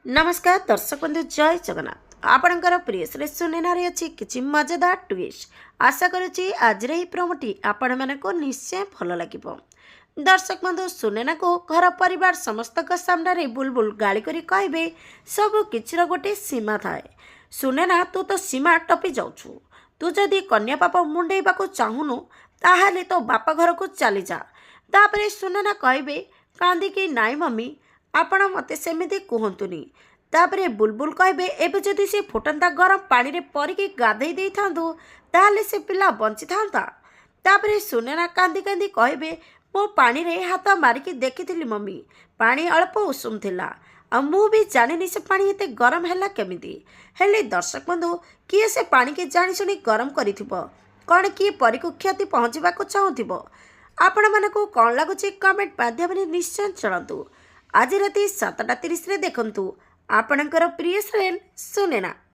नमस्कार दर्शक बंधु जय जगन्नाथ आपणकर प्रिय श्री सुनेनारे अच्छी किसी मजेदार ट्विस्ट आशा करुच्ची आज प्रोमोटी आपण मानक निश्चय भल लगे। दर्शक बंधु सुनेना को घर परिवार समस्त सामने बुलबुल गाड़ी करी कहे सब किसी गोटे सीमा थाए। सुनेना तू तो सीमा टपी जाऊँ, तू जदि कन्या पाप मुंडेबा चाहूनु ताहले तो बापा घर को चली जा। तापरे सुनेना कहे कांदिकी नाई मम्मी आपण मते सेमिति कहतुनी। तापरे बुलबुल कहे एबे जदि से फुटंता गरम पानी रे परिकी गाधई दे थांदु ताहले से पिला बंची थांता। तापरे सुनेना कांदी कांदी कहे मो पानी रे हाथ मारिकी देखिथिली मम्मी, पानी अल्प उषुम थिला आ मु भी जानिनी से पानी एते गरम हैला केमिति। हेले दर्शक बंधु किए से पानी के जानी सुनी गरम करिथिबो, कौन किए परिकु क्षति पहुँचवाक चाहूथिबो। आपण मानकु कौन लगुच कमेंट माध्यम निश्चय जणातु। आज राति 7:30 देखंतु आपणकर प्रिय श्रेण सुनेना।